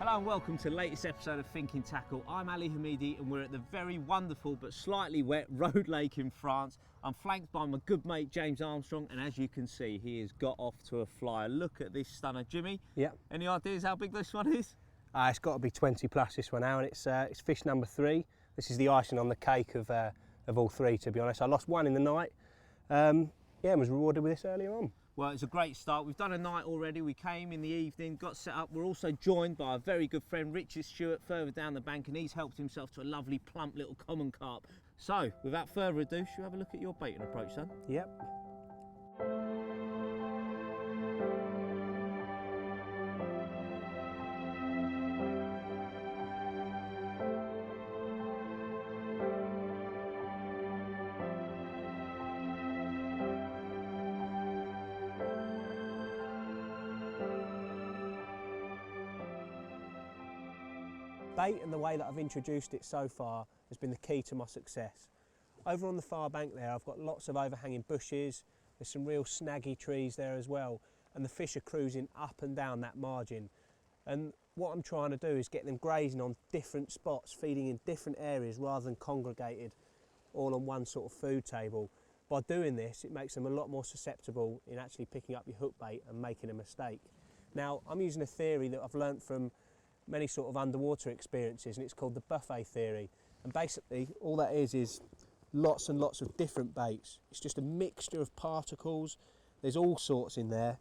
Hello and welcome to the latest episode of Thinking Tackle. I'm Ali Hamidi and we're at the very wonderful but slightly wet Road Lake in France. I'm flanked by my good mate James Armstrong, and as you can see, he has got off to a flyer. Look at this stunner. Jimmy, yeah. Any ideas how big this one is? It's got to be 20 plus this one now, and it's fish number 3. This is the icing on the cake of all 3, to be honest. I lost one in the night, and was rewarded with this earlier on. Well, it's a great start. We've done a night already. We came in the evening, got set up. We're also joined by a very good friend, Richard Stewart, further down the bank, and he's helped himself to a lovely, plump little common carp. So, without further ado, should we have a look at your baiting approach, son? Yep. Bait and the way that I've introduced it so far has been the key to my success. Over on the far bank there, I've got lots of overhanging bushes. There's some real snaggy trees there as well, and the fish are cruising up and down that margin. And what I'm trying to do is get them grazing on different spots, feeding in different areas rather than congregated all on one sort of food table. By doing this, it makes them a lot more susceptible in actually picking up your hook bait and making a mistake. Now, I'm using a theory that I've learnt from many sort of underwater experiences, and it's called the buffet theory. And basically all that is lots and lots of different baits. It's just a mixture of particles. There's all sorts in there.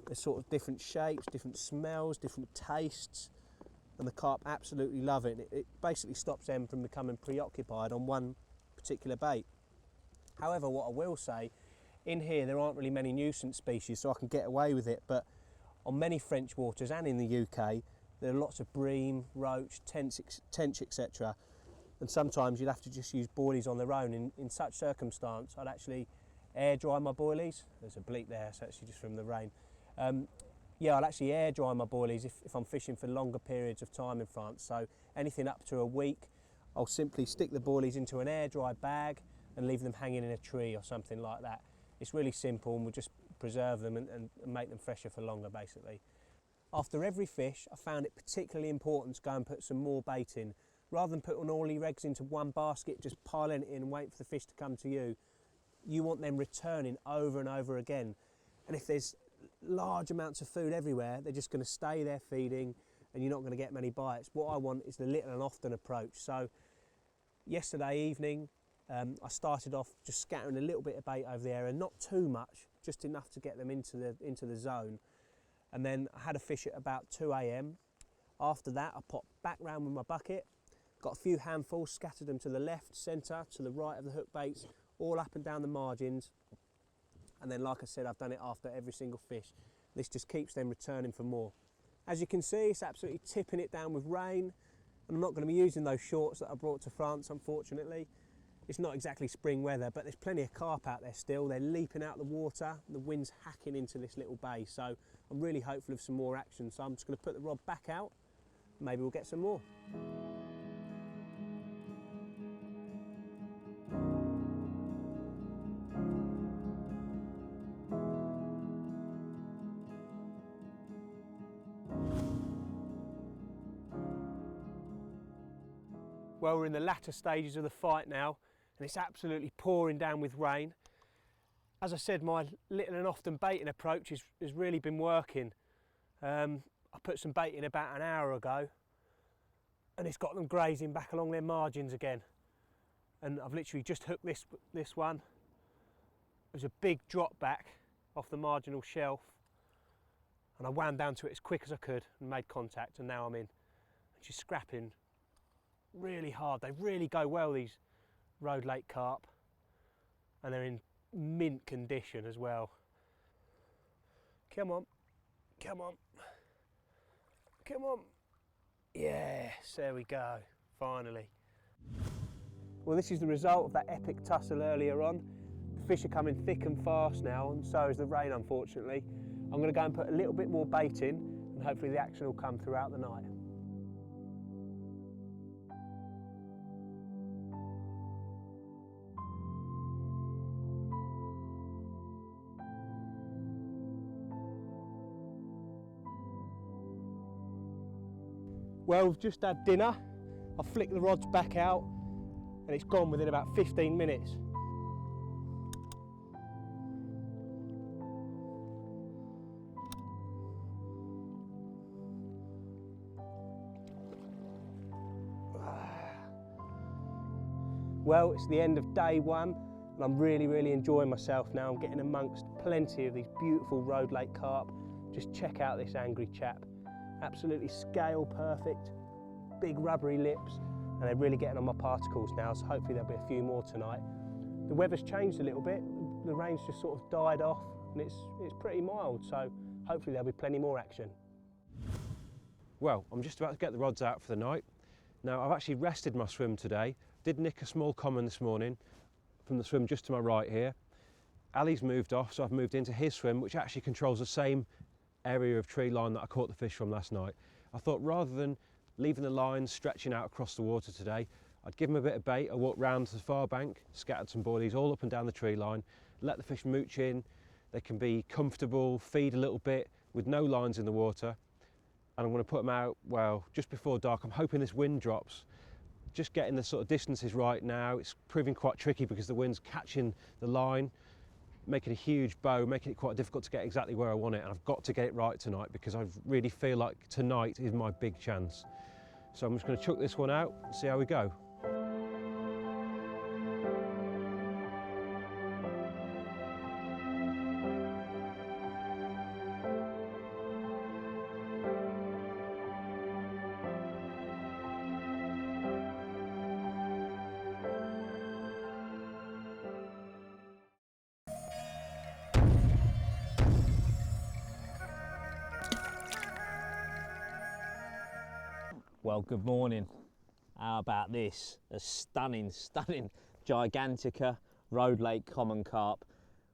There's sort of different shapes, different smells, different tastes, and the carp absolutely love it. It basically stops them from becoming preoccupied on one particular bait. However, what I will say, in here there aren't really many nuisance species, so I can get away with it, but on many French waters and in the UK there are lots of bream, roach, tench, etc. And sometimes you'd have to just use boilies on their own. In such circumstance, I'd actually air dry my boilies. There's a bleak there, so it's actually just from the rain. I'll actually air dry my boilies if I'm fishing for longer periods of time in France. So anything up to a week, I'll simply stick the boilies into an air dry bag and leave them hanging in a tree or something like that. It's really simple, and we'll just preserve them and make them fresher for longer, basically. After every fish, I found it particularly important to go and put some more bait in. Rather than putting all your eggs into one basket, just piling it in and waiting for the fish to come to you, you want them returning over and over again. And if there's large amounts of food everywhere, they're just going to stay there feeding and you're not going to get many bites. What I want is the little and often approach. So yesterday evening, I started off just scattering a little bit of bait over the area, not too much, just enough to get them into the zone. And then I had a fish at about 2 AM. After that, I popped back round with my bucket, got a few handfuls, scattered them to the left, centre, to the right of the hook baits, all up and down the margins. And then, like I said, I've done it after every single fish. This just keeps them returning for more. As you can see, it's absolutely tipping it down with rain. And I'm not going to be using those shorts that I brought to France, unfortunately. It's not exactly spring weather, but there's plenty of carp out there still. They're leaping out of the water. The wind's hacking into this little bay, so I'm really hopeful of some more action. So I'm just going to put the rod back out. Maybe we'll get some more. Well, we're in the latter stages of the fight now, and it's absolutely pouring down with rain. As I said, my little and often baiting approach has really been working. I put some bait in about an hour ago, and it's got them grazing back along their margins again. And I've literally just hooked this one. It was a big drop back off the marginal shelf, and I wound down to it as quick as I could and made contact, and now I'm in. And she's scrapping really hard. They really go well, these Road Lake carp, and they're in mint condition as well. Come on, come on, come on. Yes, there we go, finally. Well, this is the result of that epic tussle earlier on. The fish are coming thick and fast now, and so is the rain, unfortunately. I'm going to go and put a little bit more bait in, and hopefully the action will come throughout the night. Well, we've just had dinner. I flicked the rods back out and it's gone within about 15 minutes. Well, it's the end of day one and I'm really enjoying myself now. I'm getting amongst plenty of these beautiful road lake carp. Just check out this angry chap. Absolutely scale perfect, big rubbery lips, and they're really getting on my particles now, so hopefully there'll be a few more tonight. The weather's changed a little bit. The rain's just sort of died off and it's pretty mild, so hopefully there'll be plenty more action. Well, I'm just about to get the rods out for the night. Now, I've actually rested my swim today. Did nick a small common this morning from the swim just to my right here. Ali's moved off, so I've moved into his swim, which actually controls the same area of tree line that I caught the fish from last night. I thought rather than leaving the lines stretching out across the water today, I'd give them a bit of bait. I walked round to the far bank, scattered some boilies all up and down the tree line, let the fish mooch in. They can be comfortable, feed a little bit with no lines in the water. And I'm going to put them out, well, just before dark. I'm hoping this wind drops. Just getting the sort of distances right now. It's proving quite tricky because the wind's catching the line, making a huge bow, making it quite difficult to get exactly where I want it, and I've got to get it right tonight because I really feel like tonight is my big chance. So I'm just going to chuck this one out and see how we go. Well, good morning. How about this? A stunning Gigantica road lake common carp.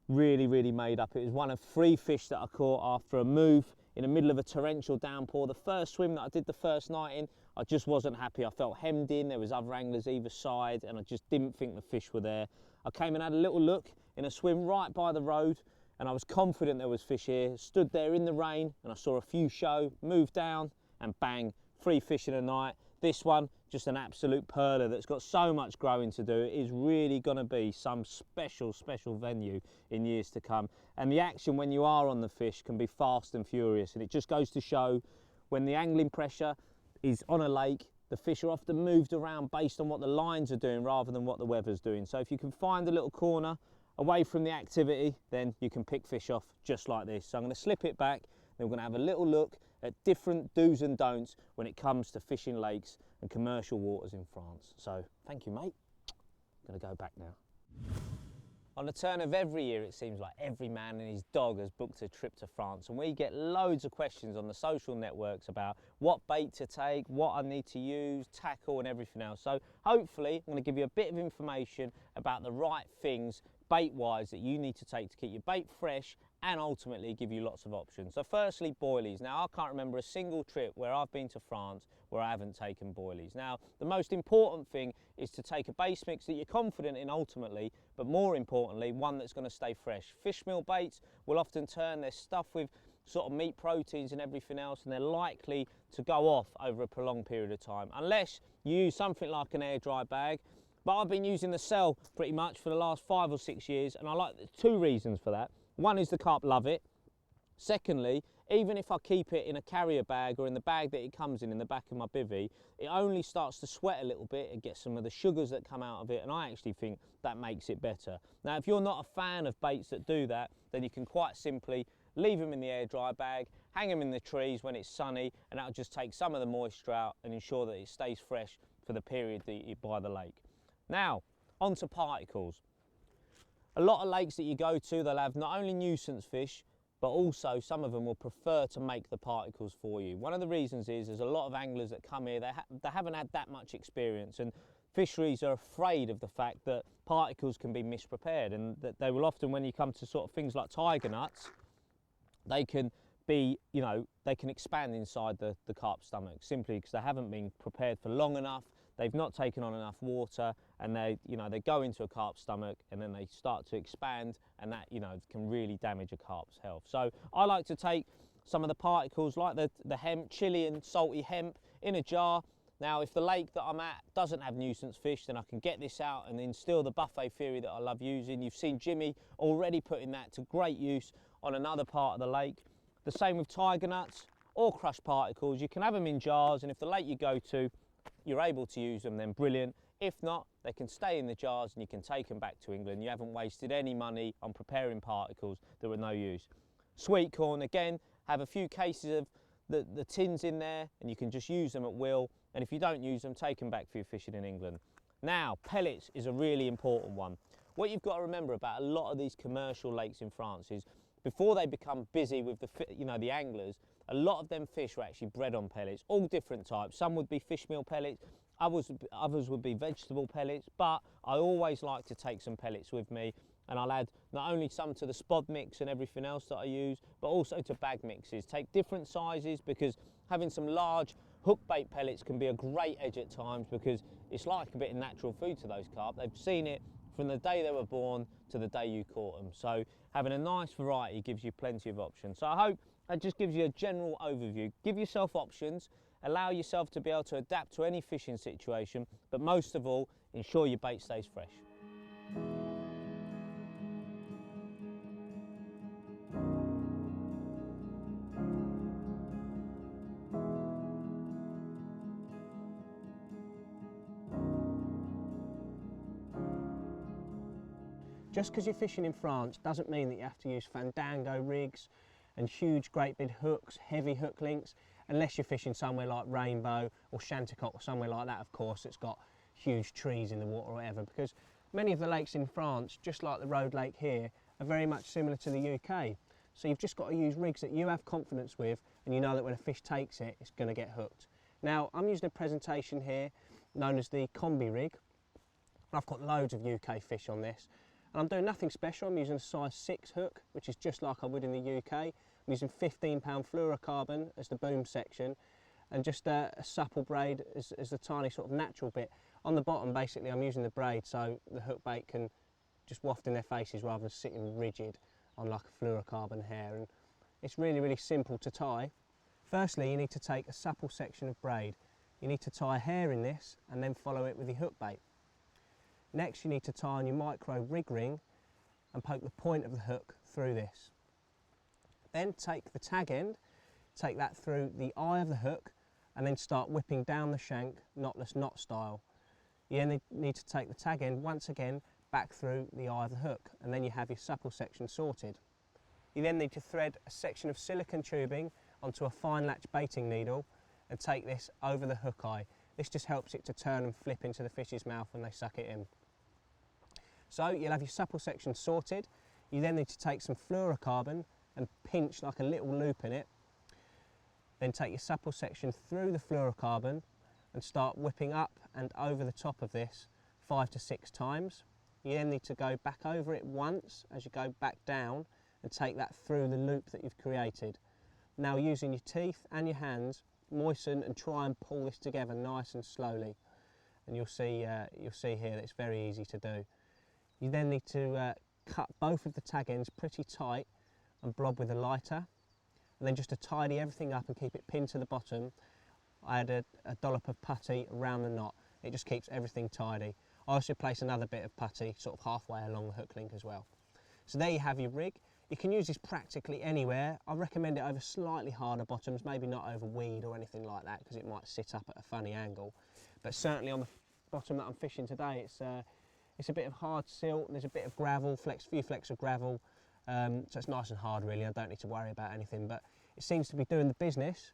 Really made up. It was one of 3 fish that I caught after a move in the middle of a torrential downpour. The first swim that I did the first night in, I just wasn't happy. I felt hemmed in, there was other anglers either side, and I just didn't think the fish were there. I came and had a little look in a swim right by the road, and I was confident there was fish here. Stood there in the rain, and I saw a few show, moved down, and bang, 3 fish in a night. This one, just an absolute perler that's got so much growing to do. It is really going to be some special venue in years to come. And the action when you are on the fish can be fast and furious. And it just goes to show when the angling pressure is on a lake, the fish are often moved around based on what the lines are doing rather than what the weather's doing. So if you can find a little corner away from the activity, then you can pick fish off just like this. So I'm going to slip it back. Then we're going to have a little look at different do's and don'ts when it comes to fishing lakes and commercial waters in France. So thank you, mate. I'm going to go back now. On the turn of every year, it seems like every man and his dog has booked a trip to France, and we get loads of questions on the social networks about what bait to take, what I need to use, tackle and everything else. So hopefully I'm going to give you a bit of information about the right things bait-wise that you need to take to keep your bait fresh and ultimately give you lots of options. So firstly, boilies. Now, I can't remember a single trip where I've been to France where I haven't taken boilies. Now, the most important thing is to take a base mix that you're confident in ultimately, but more importantly, one that's going to stay fresh. Fish meal baits will often turn their stuff with sort of meat proteins and everything else, and they're likely to go off over a prolonged period of time, unless you use something like an air dry bag. But I've been using the cell pretty much for the last 5 or 6 years, and I like 2 reasons for that. One is the carp love it. Secondly, even if I keep it in a carrier bag or in the bag that it comes in the back of my bivvy, it only starts to sweat a little bit. It gets some of the sugars that come out of it, and I actually think that makes it better. Now, if you're not a fan of baits that do that, then you can quite simply leave them in the air dry bag, hang them in the trees when it's sunny, and that'll just take some of the moisture out and ensure that it stays fresh for the period that you're by the lake. Now, onto particles. A lot of lakes that you go to, they'll have not only nuisance fish, but also some of them will prefer to make the particles for you. One of the reasons is there's a lot of anglers that come here, they haven't had that much experience, and fisheries are afraid of the fact that particles can be misprepared, and that they will often, when you come to sort of things like tiger nuts, they can be, you know, they can expand inside the carp stomach simply because they haven't been prepared for long enough. They've not taken on enough water, and they go into a carp stomach and then they start to expand, and that, can really damage a carp's health. So I like to take some of the particles like the hemp, Chilean salty hemp in a jar. Now, if the lake that I'm at doesn't have nuisance fish, then I can get this out and instill the buffet theory that I love using. You've seen Jimmy already putting that to great use on another part of the lake. The same with tiger nuts or crushed particles. You can have them in jars, and if the lake you go to, you're able to use them, then brilliant. If not, they can stay in the jars and you can take them back to England. You haven't wasted any money on preparing particles that were no use. Sweet corn, again, have a few cases of the tins in there and you can just use them at will. And if you don't use them, take them back for your fishing in England. Now, pellets is a really important one. What you've got to remember about a lot of these commercial lakes in France is before they become busy with the anglers, a lot of them fish are actually bred on pellets, all different types. Some would be fish meal pellets, others would be vegetable pellets, but I always like to take some pellets with me, and I'll add not only some to the spod mix and everything else that I use, but also to bag mixes. Take different sizes, because having some large hook bait pellets can be a great edge at times, because it's like a bit of natural food to those carp. They've seen it from the day they were born to the day you caught them. So having a nice variety gives you plenty of options. So I hope that just gives you a general overview. Give yourself options, allow yourself to be able to adapt to any fishing situation, but most of all, ensure your bait stays fresh. Just because you're fishing in France doesn't mean that you have to use Fandango rigs and huge great big hooks, heavy hook links, unless you're fishing somewhere like Rainbow or Chanticoq or somewhere like that, of course, it's got huge trees in the water or whatever, because many of the lakes in France, just like the Road Lake here, are very much similar to the UK. So you've just got to use rigs that you have confidence with and you know that when a fish takes it, it's going to get hooked. Now, I'm using a presentation here known as the Combi rig. I've got loads of UK fish on this. And I'm doing nothing special. I'm using a size 6 hook, which is just like I would in the UK. I'm using 15 pound fluorocarbon as the boom section, and just a supple braid as the tiny sort of natural bit. On the bottom, basically, I'm using the braid so the hook bait can just waft in their faces rather than sitting rigid on like a fluorocarbon hair. And it's really, really simple to tie. Firstly, you need to take a supple section of braid. You need to tie a hair in this and then follow it with your hook bait. Next, you need to tie on your micro rig ring and poke the point of the hook through this. Then take the tag end, take that through the eye of the hook, and then start whipping down the shank, knotless knot style. You then need to take the tag end once again back through the eye of the hook, and then you have your supple section sorted. You then need to thread a section of silicone tubing onto a fine latch baiting needle and take this over the hook eye. This just helps it to turn and flip into the fish's mouth when they suck it in. So you'll have your supple section sorted. You then need to take some fluorocarbon and pinch like a little loop in it. Then take your supple section through the fluorocarbon and start whipping up and over the top of this 5 to 6 times. You then need to go back over it once as you go back down and take that through the loop that you've created. Now, using your teeth and your hands, moisten and try and pull this together nice and slowly. And you'll see here that it's very easy to do. You then need to cut both of the tag ends pretty tight and blob with a lighter. And then just to tidy everything up and keep it pinned to the bottom, I add a dollop of putty around the knot. It just keeps everything tidy. I also place another bit of putty sort of halfway along the hook link as well. So there you have your rig. You can use this practically anywhere. I recommend it over slightly harder bottoms, maybe not over weed or anything like that, because it might sit up at a funny angle. But certainly on the bottom that I'm fishing today, it's a bit of hard silt, and there's a bit of gravel, few flecks of gravel, so it's nice and hard really. I don't need to worry about anything, but it seems to be doing the business.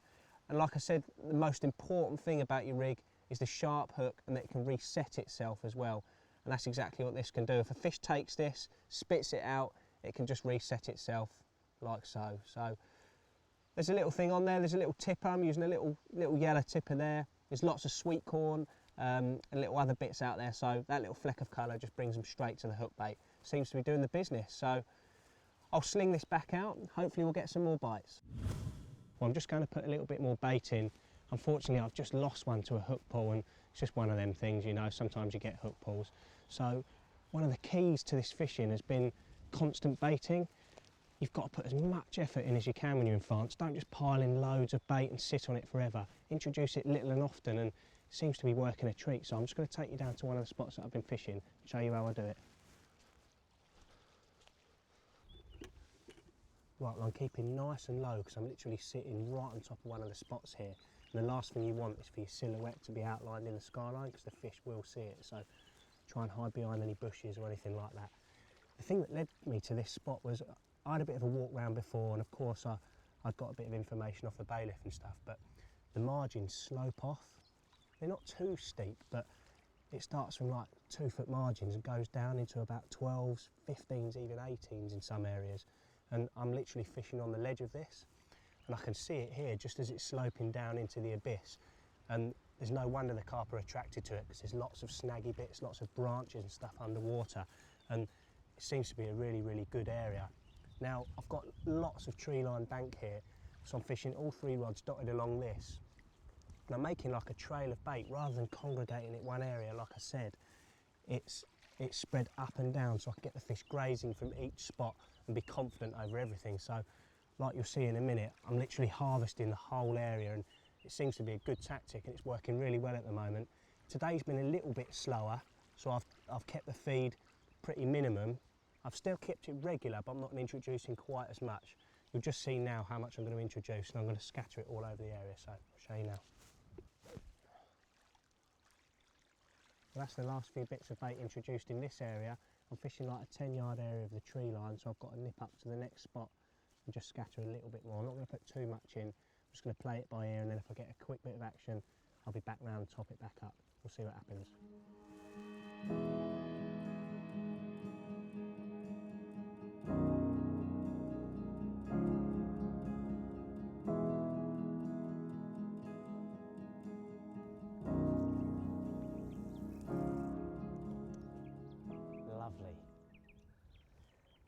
And like I said, the most important thing about your rig is the sharp hook, and that it can reset itself as well. And that's exactly what this can do. If a fish takes this, spits it out, it can just reset itself like so. So there's a little thing on there, there's a little tipper. I'm using a little yellow tipper there. There's lots of sweet corn and little other bits out there, so that little fleck of colour just brings them straight to the hook bait. Seems to be doing the business. So I'll sling this back out and hopefully we'll get some more bites. Well, I'm just going to put a little bit more bait in. Unfortunately, I've just lost one to a hook pull, and it's just one of them things, you know, sometimes you get hook pulls. So one of the keys to this fishing has been constant baiting. you've got to put as much effort in as you can when you're in France. Don't just pile in loads of bait and sit on it forever. Introduce it little and often, and it seems to be working a treat. So I'm just going to take you down to one of the spots that I've been fishing and show you how I do it. Right, well, I'm keeping nice and low because I'm literally sitting right on top of one of the spots here. And the last thing you want is for your silhouette to be outlined in the skyline because the fish will see it. So try and hide behind any bushes or anything like that. The thing that led me to this spot was I had a bit of a walk round before, and of course I'd got a bit of information off the bailiff and stuff, but the margins slope off. They're not too steep, but it starts from like 2 foot margins and goes down into about 12s, 15s, even 18s in some areas. And I'm literally fishing on the ledge of this, and I can see it here just as it's sloping down into the abyss. And there's no wonder the carp are attracted to it because there's lots of snaggy bits, lots of branches and stuff underwater, and it seems to be a really, really good area. Now, I've got lots of tree-lined bank here, so I'm fishing all 3 rods dotted along this. And I'm making like a trail of bait rather than congregating it one area, like I said. It's spread up and down so I can get the fish grazing from each spot and be confident over everything. So, like you'll see in a minute, I'm literally harvesting the whole area, and it seems to be a good tactic and it's working really well at the moment. Today's been a little bit slower, so I've kept the feed pretty minimum. I've still kept it regular, but I'm not introducing quite as much. You'll just see now how much I'm going to introduce, and I'm going to scatter it all over the area, so I'll show you now. Well, that's the last few bits of bait introduced in this area. I'm fishing like a 10-yard area of the tree line, so I've got to nip up to the next spot and just scatter a little bit more. I'm not going to put too much in. I'm just going to play it by ear, and then if I get a quick bit of action, I'll be back round and top it back up. We'll see what happens. Lovely.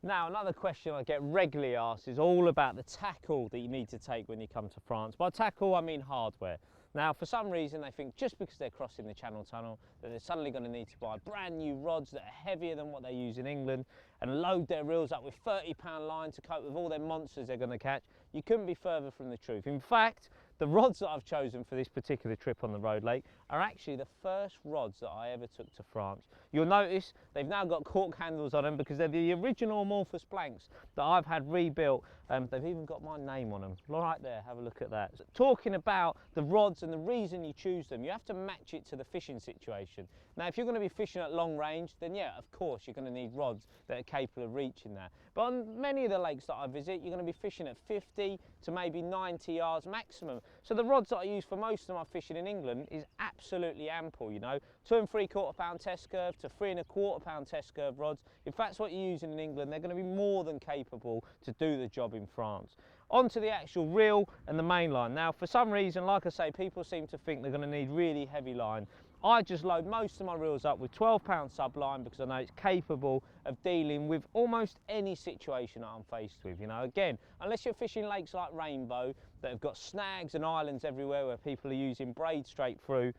Now, another question I get regularly asked is all about the tackle that you need to take when you come to France. By tackle, I mean hardware. Now, for some reason, they think just because they're crossing the Channel Tunnel that they're suddenly going to need to buy brand new rods that are heavier than what they use in England and load their reels up with 30-pound line to cope with all their monsters they're going to catch. You couldn't be further from the truth. In fact, the rods that I've chosen for this particular trip on the Road Lake are actually the first rods that I ever took to France. You'll notice they've now got cork handles on them because they're the original amorphous blanks that I've had rebuilt. They've even got my name on them. Right there, have a look at that. So, talking about the rods and the reason you choose them, you have to match it to the fishing situation. Now, if you're going to be fishing at long range, then yeah, of course, you're going to need rods that are capable of reaching that. But on many of the lakes that I visit, you're going to be fishing at 50 to maybe 90 yards maximum. So the rods that I use for most of my fishing in England is absolutely ample, you know. 2 3/4 pound test curve to 3 1/4 pound test curve rods. If that's what you're using in England, they're going to be more than capable to do the job in France. Onto the actual reel and the main line. Now, for some reason, like I say, people seem to think they're going to need really heavy line. I just load most of my reels up with 12-pound subline because I know it's capable of dealing with almost any situation that I'm faced with. You know, again, unless you're fishing lakes like Rainbow that have got snags and islands everywhere where people are using braid straight through,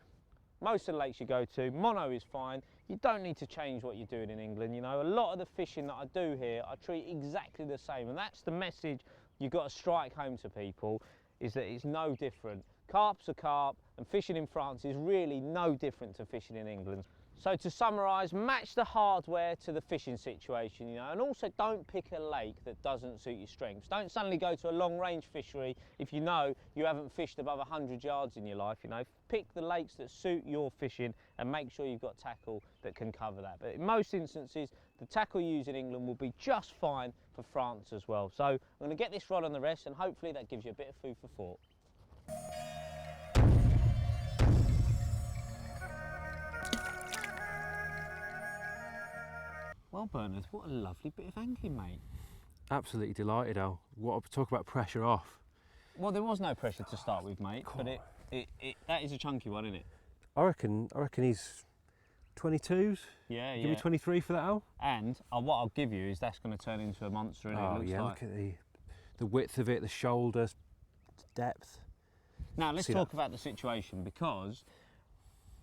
most of the lakes you go to, mono is fine. You don't need to change what you're doing in England. You know, a lot of the fishing that I do here, I treat exactly the same, and that's the message you've got to strike home to people, is that it's no different. Carp's a carp, and fishing in France is really no different to fishing in England. So to summarise, match the hardware to the fishing situation, you know, and also don't pick a lake that doesn't suit your strengths. Don't suddenly go to a long-range fishery if you know you haven't fished above 100 yards in your life, you know. Pick the lakes that suit your fishing and make sure you've got tackle that can cover that. But in most instances, the tackle you use in England will be just fine for France as well. So I'm going to get this rod on the rest, and hopefully that gives you a bit of food for thought. Well, Bernard, what a lovely bit of angling, mate. Absolutely delighted, Al. Talk about pressure off. Well, there was no pressure to start with, mate, but that is a chunky one, isn't it? I reckon he's 22s. Yeah, Give me 23 for that, Al. And what I'll give you is that's going to turn into a monster, and it looks like. Look at the width of it, the shoulders, depth. Now let's talk about the situation, because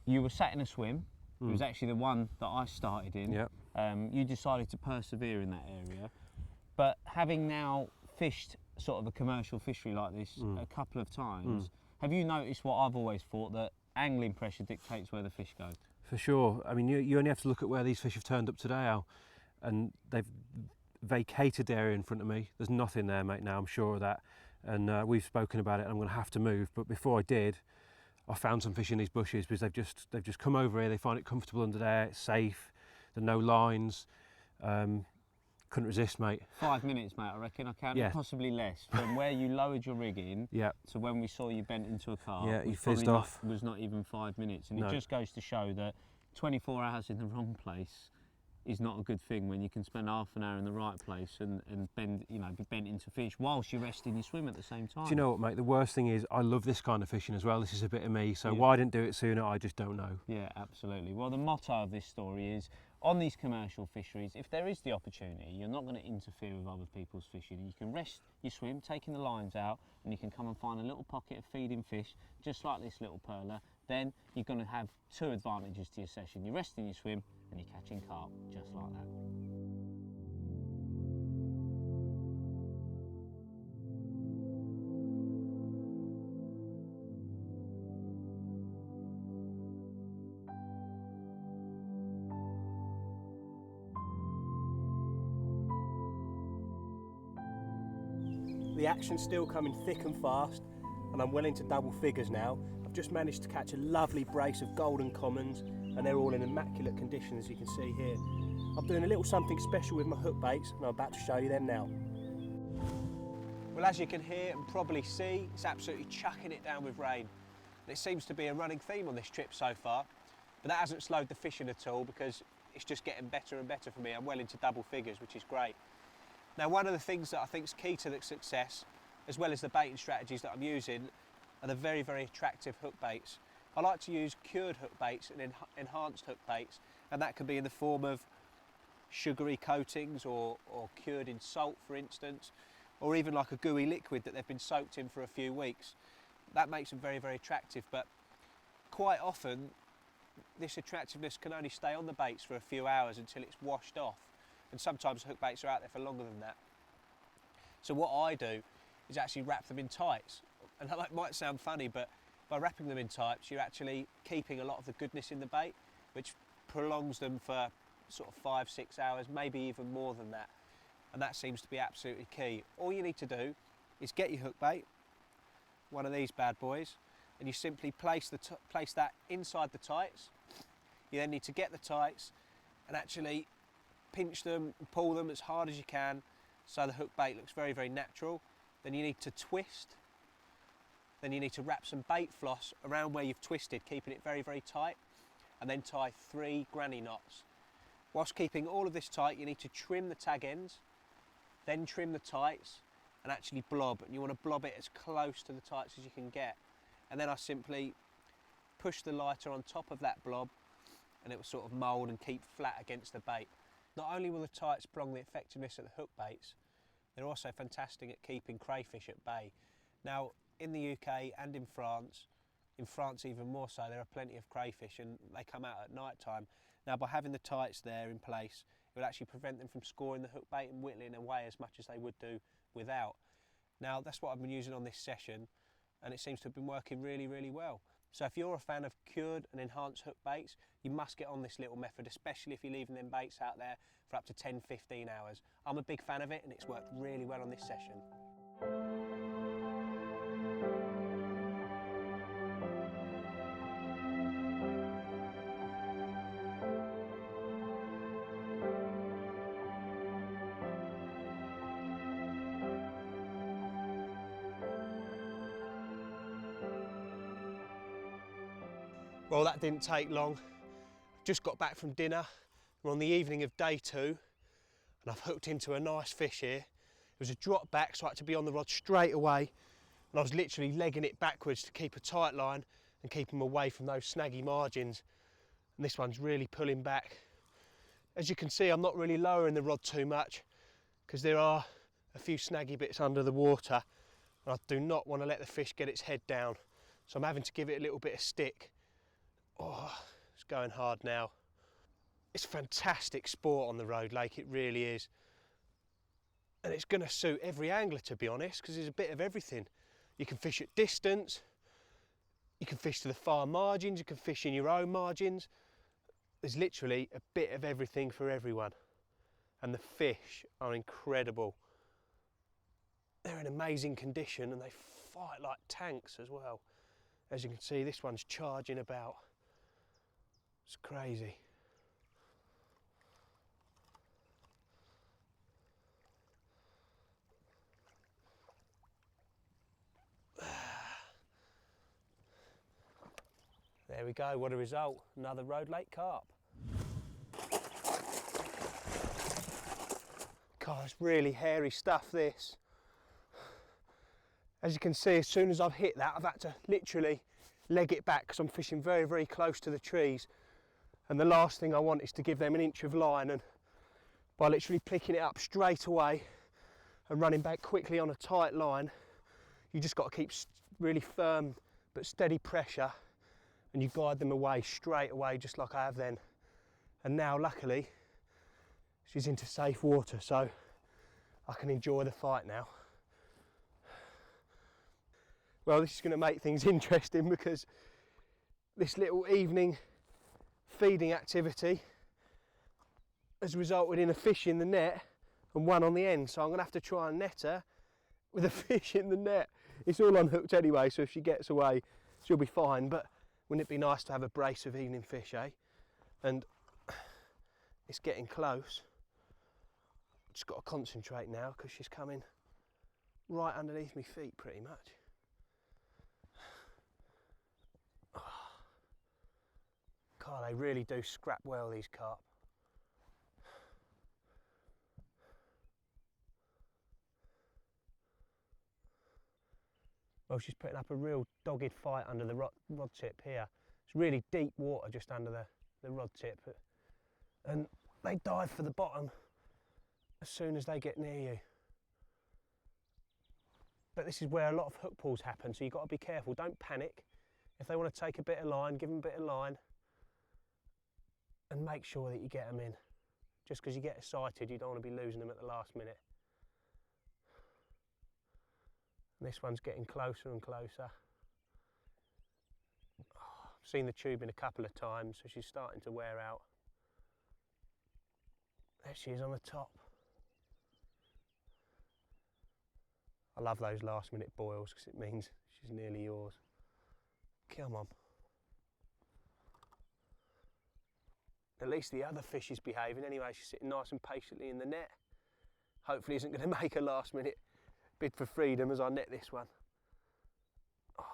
you were sat in a swim. It was actually the one that I started in. Yep. You decided to persevere in that area. But having now fished sort of a commercial fishery like this a couple of times, have you noticed what I've always thought, that angling pressure dictates where the fish go? For sure. I mean, you only have to look at where these fish have turned up today, Al, and they've vacated the area in front of me. There's nothing there, mate, now, I'm sure of that. And we've spoken about it, and I'm going to have to move. But before I did, I found some fish in these bushes because they've just come over here. They find it comfortable under there. It's safe. There are no lines. Couldn't resist, mate. 5 minutes, mate, I reckon. I counted possibly less. From where you lowered your rig in to when we saw you bent into a car. Yeah, you fizzed off. Was not even 5 minutes. And it just goes to show that 24 hours in the wrong place is not a good thing when you can spend half an hour in the right place and bend, be bent into fish whilst you're resting your swim at the same time. Do you know what, mate? The worst thing is I love this kind of fishing as well. This is a bit of me. So why I didn't do it sooner, I just don't know. Yeah, absolutely. Well, the motto of this story is, on these commercial fisheries, if there is the opportunity, you're not going to interfere with other people's fishing. You can rest your swim, taking the lines out, and you can come and find a little pocket of feeding fish, just like this little perler. Then you're going to have two advantages to your session. You're resting your swim and you're catching carp, just like that. The action's still coming thick and fast, and I'm well into double figures now. I've just managed to catch a lovely brace of golden commons, and they're all in immaculate condition, as you can see here. I'm doing a little something special with my hook baits, and I'm about to show you them now. Well, as you can hear and probably see, it's absolutely chucking it down with rain. And it seems to be a running theme on this trip so far, but that hasn't slowed the fishing at all, because it's just getting better and better for me. I'm well into double figures, which is great. Now, one of the things that I think is key to the success, as well as the baiting strategies that I'm using, are the very, very attractive hook baits. I like to use cured hook baits and enhanced hook baits, and that can be in the form of sugary coatings or cured in salt, for instance, or even like a gooey liquid that they've been soaked in for a few weeks. That makes them very, very attractive, but quite often this attractiveness can only stay on the baits for a few hours until it's washed off. And sometimes hook baits are out there for longer than that. So what I do is actually wrap them in tights. And that might sound funny, but by wrapping them in tights, you're actually keeping a lot of the goodness in the bait, which prolongs them for sort of 5-6 hours, maybe even more than that. And that seems to be absolutely key. All you need to do is get your hook bait, one of these bad boys, and you simply place that inside the tights. You then need to get the tights and actually pinch them and pull them as hard as you can so the hook bait looks very, very natural. Then you need to twist. Then you need to wrap some bait floss around where you've twisted, keeping it very, very tight, and then tie 3 granny knots. Whilst keeping all of this tight, you need to trim the tag ends, then trim the tights and actually blob. And you want to blob it as close to the tights as you can get. And then I simply push the lighter on top of that blob, and it will sort of mould and keep flat against the bait. Not only will the tights prolong the effectiveness of the hook baits, they're also fantastic at keeping crayfish at bay. Now, in the UK and in France even more so, there are plenty of crayfish and they come out at night time. Now, by having the tights there in place, it will actually prevent them from scoring the hook bait and whittling away as much as they would do without. Now, that's what I've been using on this session, and it seems to have been working really, really well. So if you're a fan of cured and enhanced hook baits, you must get on this little method, especially if you're leaving them baits out there for up to 10-15 hours. I'm a big fan of it, and it's worked really well on this session. Well, that didn't take long. Just got back from dinner. We're on the evening of day 2, and I've hooked into a nice fish here. It was a drop back, so I had to be on the rod straight away, and I was literally legging it backwards to keep a tight line and keep him away from those snaggy margins. And this one's really pulling back. As you can see, I'm not really lowering the rod too much because there are a few snaggy bits under the water, and I do not want to let the fish get its head down. So I'm having to give it a little bit of stick. Oh, it's going hard now. It's fantastic sport on the road lake, it really is. And it's going to suit every angler, to be honest, because there's a bit of everything. You can fish at distance, you can fish to the far margins, you can fish in your own margins. There's literally a bit of everything for everyone. And the fish are incredible. They're in amazing condition and they fight like tanks as well. As you can see, this one's charging about. It's crazy. There we go, what a result. Another Road Lake carp. God, it's really hairy stuff, this. As you can see, as soon as I've hit that, I've had to literally leg it back because I'm fishing very, very close to the trees. And the last thing I want is to give them an inch of line, and by literally picking it up straight away and running back quickly on a tight line, you just got to keep really firm but steady pressure, and you guide them away straight away, just like I have then. And now, luckily, she's into safe water, so I can enjoy the fight now. Well, this is going to make things interesting because this little evening feeding activity has resulted in a fish in the net and one on the end, so I'm going to have to try and net her with a fish in the net. It's all unhooked anyway, so if she gets away she'll be fine, but wouldn't it be nice to have a brace of evening fish, eh? And it's getting close. Just got to concentrate now because she's coming right underneath my feet pretty much. God, they really do scrap well, these carp. Well, she's putting up a real dogged fight under the rod tip here. It's really deep water just under the rod tip. And they dive for the bottom as soon as they get near you. But this is where a lot of hook pulls happen, so you've got to be careful. Don't panic. If they want to take a bit of line, give them a bit of line. And make sure that you get them in. Just because you get excited, you don't want to be losing them at the last minute. And this one's getting closer and closer. Oh, I've seen the tubing a couple of times, so she's starting to wear out. There she is on the top. I love those last minute boils because it means she's nearly yours. Come on. At least the other fish is behaving anyway. She's sitting nice and patiently in the net. Hopefully isn't going to make a last minute bid for freedom as I net this one. Oh,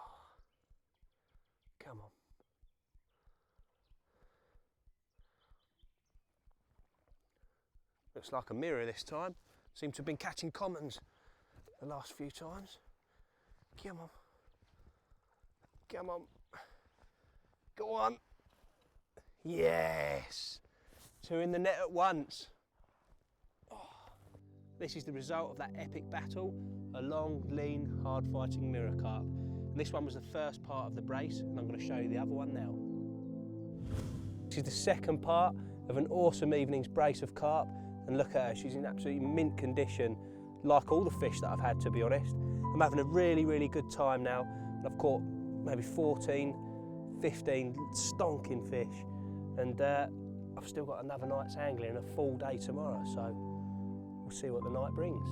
come on. Looks like a mirror this time. Seem to have been catching commons the last few times. Come on. Come on. Go on. Yes! Two in the net at once. Oh, this is the result of that epic battle. A long, lean, hard-fighting mirror carp. And this one was the first part of the brace, and I'm going to show you the other one now. This is the second part of an awesome evening's brace of carp. And look at her, she's in absolutely mint condition, like all the fish that I've had, to be honest. I'm having a really, really good time now. I've caught maybe 14, 15 stonking fish. And I've still got another night's angling and a full day tomorrow, so we'll see what the night brings.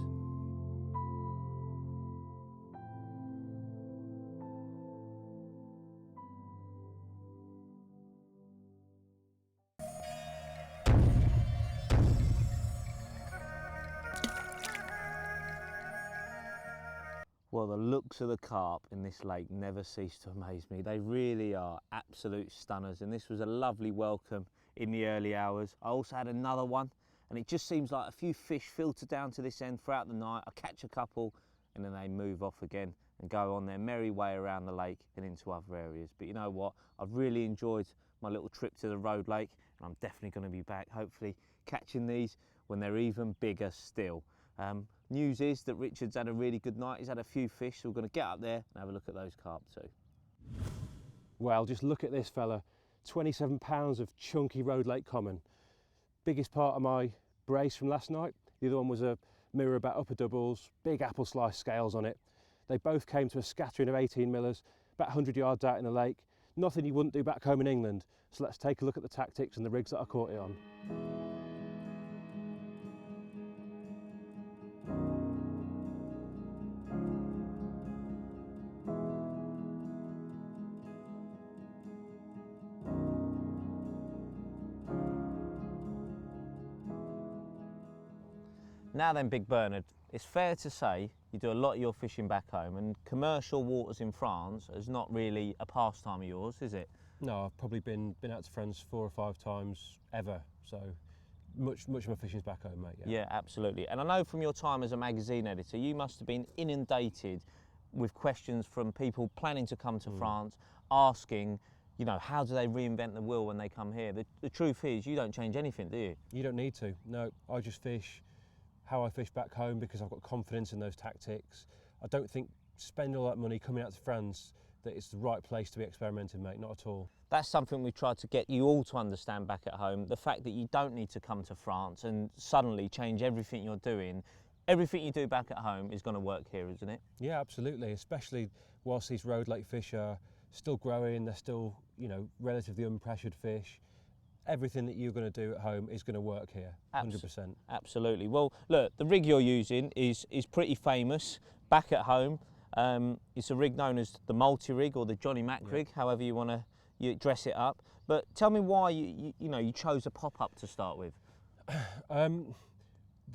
Well, the looks of the carp in this lake never cease to amaze me. They really are absolute stunners, and this was a lovely welcome in the early hours. I also had another one, and it just seems like a few fish filter down to this end throughout the night. I catch a couple and then they move off again and go on their merry way around the lake and into other areas. But you know what? I've really enjoyed my little trip to the Road Lake, and I'm definitely going to be back, hopefully catching these when they're even bigger still. News is that Richard's had a really good night. He's had a few fish, so we're going to get up there and have a look at those carp too. Well, just look at this fella. 27 pounds of chunky Road Lake common. Biggest part of my brace from last night. The other one was a mirrorback upper doubles, big apple slice scales on it. They both came to a scattering of 18 millers, about 100 yards out in the lake. Nothing you wouldn't do back home in England. So let's take a look at the tactics and the rigs that I caught it on. Now then, Big Bernard, it's fair to say you do a lot of your fishing back home, and commercial waters in France is not really a pastime of yours, is it? No, I've probably been out to friends 4 or 5 times ever, so much of my fishing's back home, mate. Yeah, absolutely. And I know from your time as a magazine editor, you must have been inundated with questions from people planning to come to France, asking, you know, how do they reinvent the wheel when they come here? The truth is, you don't change anything, do you? You don't need to. No, I just fish how I fish back home because I've got confidence in those tactics. I don't think spending all that money coming out to France that it's the right place to be experimenting, mate, not at all. That's something we tried to get you all to understand back at home, the fact that you don't need to come to France and suddenly change everything you're doing. Everything you do back at home is going to work here, isn't it? Yeah, absolutely, especially whilst these road lake fish are still growing, they're still, you know, relatively unpressured fish. Everything that you're going to do at home is going to work here, 100%. Absolutely. Well, look, the rig you're using is pretty famous back at home. It's a rig known as the multi-rig or the Johnny Mac rig, however you want to dress it up. But tell me why you chose a pop-up to start with. The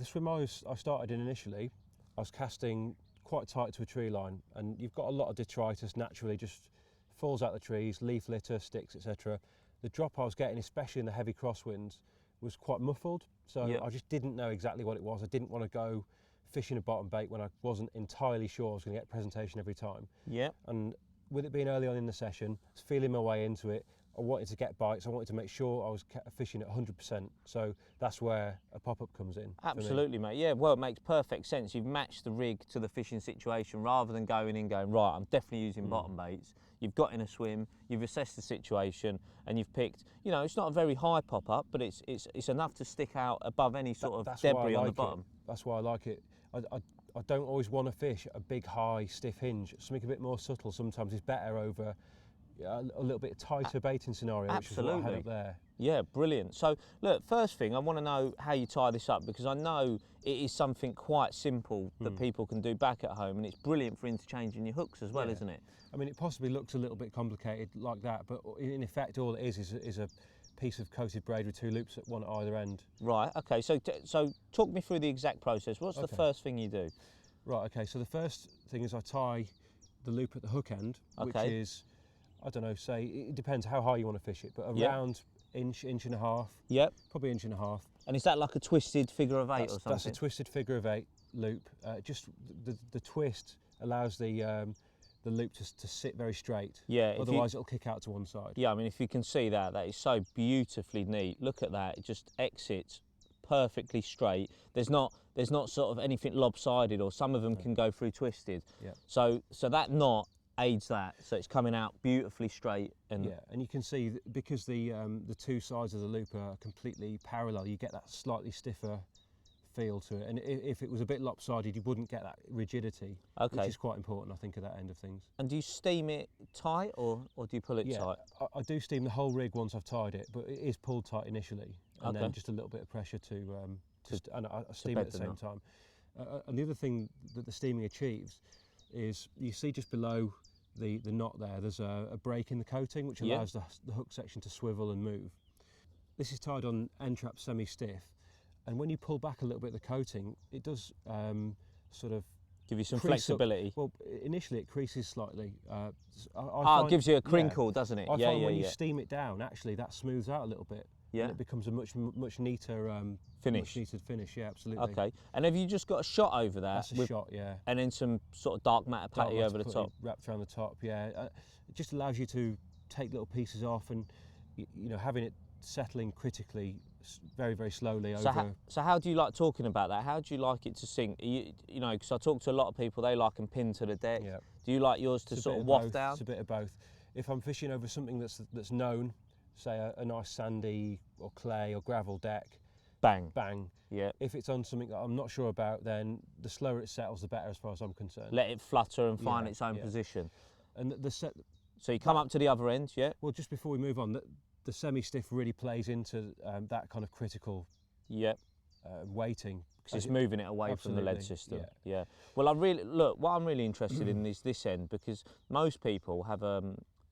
swim I started in initially, I was casting quite tight to a tree line, and you've got a lot of detritus naturally, just falls out the trees, leaf litter, sticks, etc. The drop I was getting, especially in the heavy crosswinds, was quite muffled, so I just didn't know exactly what it was. I didn't want to go fishing a bottom bait when I wasn't entirely sure I was going to get presentation every time. Yeah. And with it being early on in the session, I was feeling my way into it. I wanted to get bites. I wanted to make sure I was fishing at 100%. So that's where a pop-up comes in. Absolutely, mate. Yeah, well, it makes perfect sense. You've matched the rig to the fishing situation rather than going in going, right, I'm definitely using bottom baits. You've got in a swim, you've assessed the situation, and you've picked, you know, it's not a very high pop-up, but it's enough to stick out above any sort of debris on the bottom. That's why I like it. I don't always want to fish a big, high, stiff hinge. Something a bit more subtle sometimes is better over a little bit tighter baiting scenario, Absolutely. Which is what I had up there. Yeah, brilliant. So, look, first thing, I want to know how you tie this up, because I know it is something quite simple that people can do back at home, and it's brilliant for interchanging your hooks as well, isn't it? I mean, it possibly looks a little bit complicated like that, but in effect, all it is a piece of coated braid with 2 loops at one at either end. Right, okay, so talk me through the exact process. What's the first thing you do? Right, okay, so the first thing is I tie the loop at the hook end, which is, I don't know, say, it depends how high you want to fish it, but around inch and a half. Yep. Probably inch and a half. And is that like a twisted figure of 8 or something? That's a twisted figure of 8 loop. Just the twist allows the loop to sit very straight. Yeah. Otherwise it'll kick out to one side. Yeah, I mean, if you can see that is so beautifully neat. Look at that, it just exits perfectly straight. There's not sort of anything lopsided, or some of them can go through twisted. Yeah. So that knot aids that, so it's coming out beautifully straight. And and you can see that because the 2 sides of the loop are completely parallel, you get that slightly stiffer feel to it, and if it was a bit lopsided you wouldn't get that rigidity, which is quite important, I think, at that end of things. And do you steam it tight, or do you pull it tight? I do steam the whole rig once I've tied it, but it is pulled tight initially, and then just a little bit of pressure and I steam it at the same time. And the other thing that the steaming achieves is, you see just below the knot there's a break in the coating which allows the hook section to swivel and move. This is tied on end trap semi-stiff, and when you pull back a little bit of the coating, it does sort of give you some flexibility. Well, initially it creases slightly. It gives you a crinkle, doesn't it? I find when you steam it down, actually that smooths out a little bit. Yeah. And it becomes a much neater finish. Much neater finish, yeah, absolutely. Okay. And have you just got a shot over that? That's a shot, yeah. And then some sort of dark matter patty over the top? Wrapped around the top, yeah. It just allows you to take little pieces off, and you know, having it settling critically very, very slowly over. So how do you like talking about that? How do you like it to sink? You know, because I talk to a lot of people, they like them pinned to the deck. Yeah. Do you like yours to sort of waft down? It's a bit of both. If I'm fishing over something that's known, say a nice sandy or clay or gravel deck, bang. bang. Yeah. If it's on something that I'm not sure about, then the slower it settles, the better as far as I'm concerned. Let it flutter and find Yeah, its own yeah. position. And the set, So you come up to the other end, yeah? well, just before we move on, the semi-stiff really plays into that kind of critical Yep. weighting. Because it's moving it away from the lead Absolutely, system. yeah. Yeah. Well, what I'm really interested in is this end, because most people have a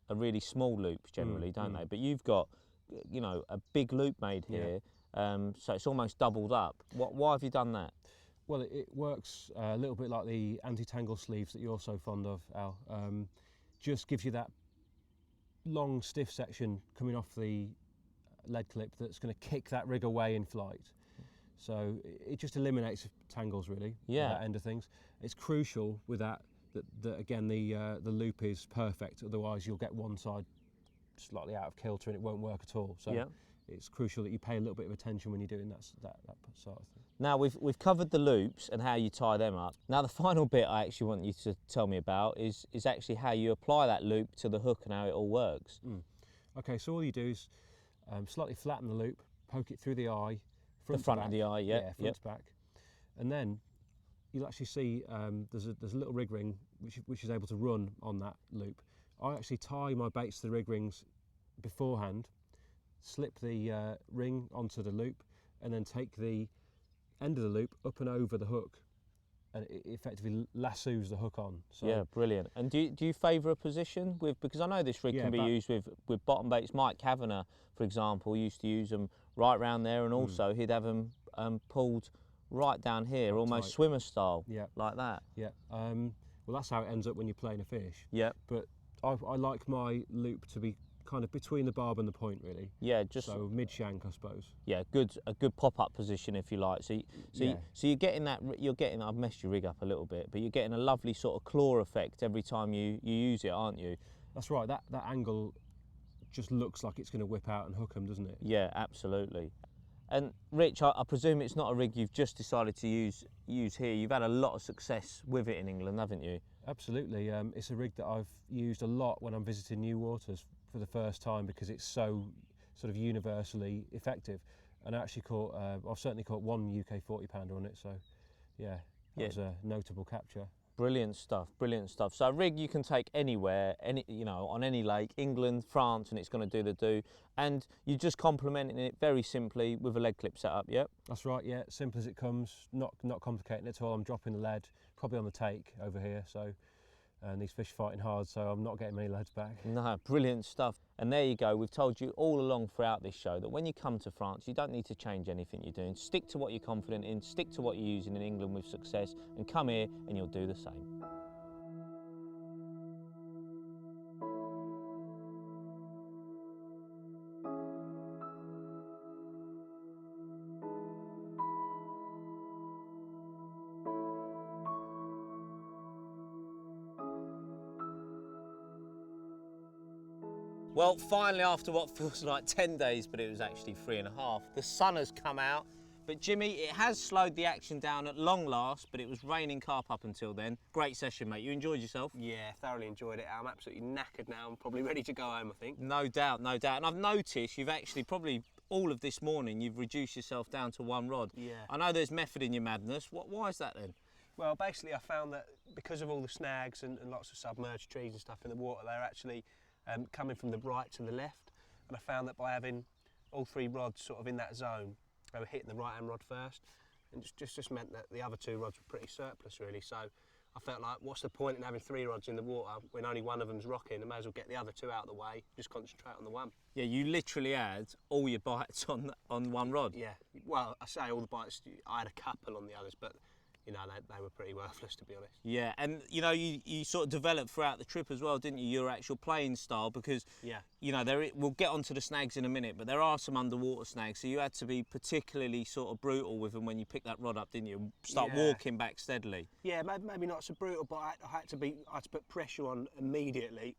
really small loop generally, don't they? But you've got, you know, a big loop made here, so it's almost doubled up. Why have you done that? Well, it works a little bit like the anti-tangle sleeves that you're so fond of, Al. Just gives you that long, stiff section coming off the lead clip that's going to kick that rig away in flight. So it just eliminates tangles, really, Yeah. that end of things. It's crucial with that again, the loop is perfect, otherwise you'll get one side slightly out of kilter and it won't work at all. So Yeah. it's crucial that you pay a little bit of attention when you're doing that sort of thing. Now we've covered the loops and how you tie them up. Now the final bit I actually want you to tell me about is actually how you apply that loop to the hook and how it all works. Okay, so all you do is slightly flatten the loop, poke it through the eye, The front of the eye, yeah. front to back, and then you'll actually see there's a little rig ring which is able to run on that loop. I actually tie my baits to the rig rings beforehand, slip the ring onto the loop, and then take the end of the loop up and over the hook, and it effectively lassos the hook on. So Yeah, brilliant. And do you favour a position with, because I know this rig can be used with bottom baits. Mike Kavanagh, for example, used to use them right round there, and also he'd have them pulled right down here, almost tight. swimmer style, Yeah. like that. Yeah, well that's how it ends up when you're playing a fish. Yeah. But I like my loop to be kind of between the barb and the point, really. Yeah, just So mid shank, I suppose. yeah, a good pop up position if you like. So you're getting that. I've messed your rig up a little bit, but you're getting a lovely sort of claw effect every time you use it, aren't you? That's right. That angle just looks like it's going to whip out and hook them, doesn't it? Yeah, absolutely. And Rich, I presume it's not a rig you've just decided to use here. You've had a lot of success with it in England, haven't you? Absolutely. It's a rig that I've used a lot when I'm visiting new waters for the first time, because it's so sort of universally effective. And I actually caught, I've certainly caught one UK 40 pounder on it. So yeah, that was a notable capture. Brilliant stuff, brilliant stuff. So a rig you can take anywhere, on any lake, England, France, and it's going to do the do. And you're just complementing it very simply with a lead clip setup, yep? That's right, yeah, simple as it comes, not complicating at all. I'm dropping the lead, probably on the take over here, so, and these fish fighting hard, so I'm not getting many leads back. No, brilliant stuff. And there you go, we've told you all along throughout this show that when you come to France, you don't need to change anything you're doing. Stick to what you're confident in, stick to what you're using in England with success, and come here and you'll do the same. Well, finally, after what feels like 10 days, but it was actually 3.5, the sun has come out. But Jimmy, it has slowed the action down at long last, but it was raining carp up until then. Great session, mate. You enjoyed yourself? Yeah, thoroughly enjoyed it. I'm absolutely knackered now. I'm probably ready to go home, I think. No doubt, no doubt. And I've noticed you've actually probably all of this morning, you've reduced yourself down to one rod. Yeah. I know there's method in your madness. Why is that then? Well, basically I found that because of all the snags and lots of submerged trees and stuff in the water, they're actually coming from the right to the left. And I found that by having all three rods sort of in that zone, they were hitting the right-hand rod first, and just meant that the other two rods were pretty surplus, really. So I felt like, what's the point in having three rods in the water when only one of them's rocking? I may as well get the other two out of the way, just concentrate on the one. Yeah, you literally had all your bites on one rod. Yeah, well, I say all the bites, I had a couple on the others, but you know, they were pretty worthless, to be honest. Yeah, and you know, you sort of developed throughout the trip as well, didn't you, your actual playing style, because, yeah, you know, we'll get onto the snags in a minute, but there are some underwater snags, so you had to be particularly sort of brutal with them when you picked that rod up, didn't you? Start walking back steadily. Yeah, maybe not so brutal, but I had to put pressure on immediately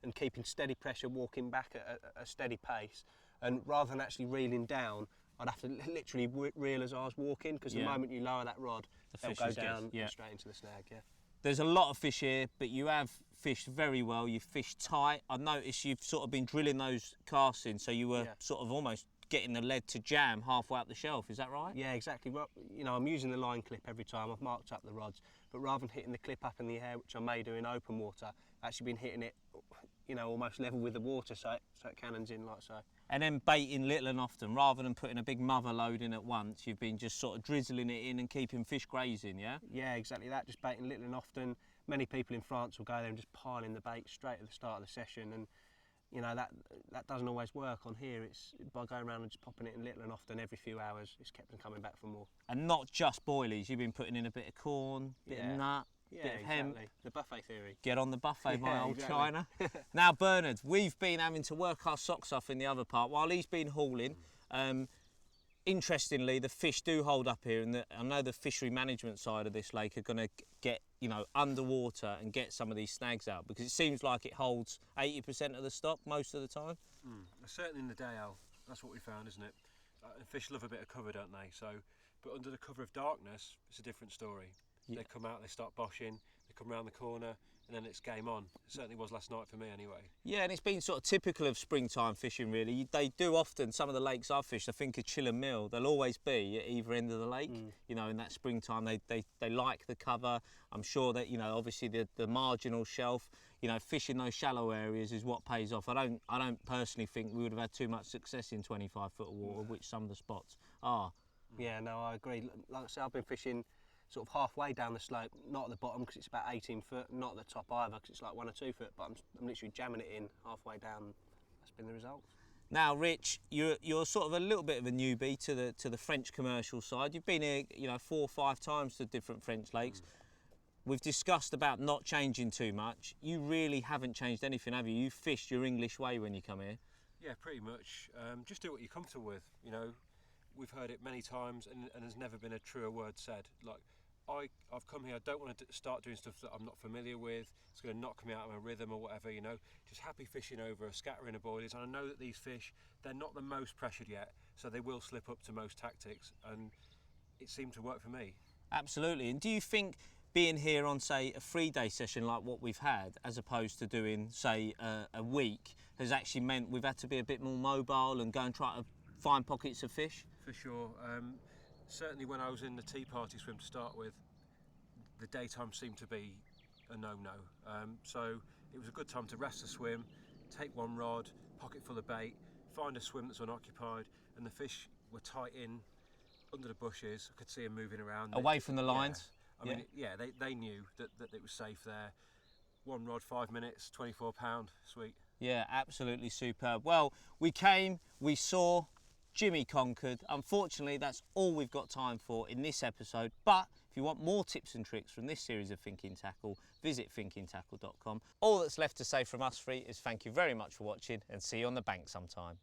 and keeping steady pressure, walking back at a steady pace, and rather than actually reeling down, I'd have to literally reel as I was walking, because the moment you lower that rod, they'll go down and straight into the snag. Yeah. There's a lot of fish here, but you have fished very well. You've fished tight. I've noticed you've sort of been drilling those casts in, so you were sort of almost getting the lead to jam halfway up the shelf, is that right? Yeah, exactly. Well, you know, I'm using the line clip every time. I've marked up the rods, but rather than hitting the clip up in the air, which I may do in open water, I've actually been hitting it, you know, almost level with the water, so it cannons in like so. And then baiting little and often, rather than putting a big mother load in at once, you've been just sort of drizzling it in and keeping fish grazing, yeah? Yeah, exactly that, just baiting little and often. Many people in France will go there and just piling the bait straight at the start of the session, and you know, that doesn't always work on here. It's by going around and just popping it in little and often every few hours, it's kept them coming back for more. And not just boilies, you've been putting in a bit of corn, bit of nut, bit of hemp. Exactly. The buffet theory. Get on the buffet, my old exactly. China. Now, Bernard, we've been having to work our socks off in the other part while he's been hauling. Interestingly, the fish do hold up here, and I know the fishery management side of this lake are going to get, you know, underwater and get some of these snags out, because it seems like it holds 80% of the stock most of the time. Certainly in the day, Al, that's what we found, isn't it? Fish love a bit of cover, don't they? So, but under the cover of darkness, it's a different story. Yeah. They come out, they start boshing, they come around the corner, and then it's game on. It certainly was last night for me anyway. Yeah, and it's been sort of typical of springtime fishing, really. They do often, some of the lakes I've fished, I think of Chill and Mill, they'll always be at either end of the lake. You know, in that springtime, they like the cover. I'm sure that, you know, obviously the marginal shelf, you know, fishing those shallow areas is what pays off. I don't personally think we would have had too much success in 25 foot of water, which some of the spots are. Yeah, no, I agree. Like I said, I've been fishing sort of halfway down the slope, not at the bottom because it's about 18 foot, not at the top either because it's like 1 or 2 foot, but I'm literally jamming it in halfway down. That's been the result. Now, Rich, you're sort of a little bit of a newbie to the French commercial side. You've been here, you know, 4 or 5 times to different French lakes. We've discussed about not changing too much. You really haven't changed anything, have you? You fished your English way when you come here. Yeah, pretty much. Just do what you're comfortable with. You know, we've heard it many times, and there's never been a truer word said. Like, I've come here, I don't want to start doing stuff that I'm not familiar with. It's going to knock me out of my rhythm or whatever, you know. Just happy fishing over a scattering of boilies. And I know that these fish, they're not the most pressured yet, so they will slip up to most tactics, and it seemed to work for me. Absolutely. And do you think being here on, say, a 3-day session like what we've had, as opposed to doing, say, a week, has actually meant we've had to be a bit more mobile and go and try to find pockets of fish? For sure. Certainly when I was in the tea party swim to start with, the daytime seemed to be a no-no. So it was a good time to rest the swim, take one rod, pocket full of bait, find a swim that's unoccupied, and the fish were tight in under the bushes. I could see them moving around. Away from the lines? I mean, they knew that it was safe there. One rod, 5 minutes, £24, sweet. Yeah, absolutely superb. Well, we came, we saw, Jimmy conquered. Unfortunately, that's all we've got time for in this episode, but if you want more tips and tricks from this series of Thinking Tackle, visit thinkingtackle.com. All that's left to say from us three is thank you very much for watching, and see you on the bank sometime.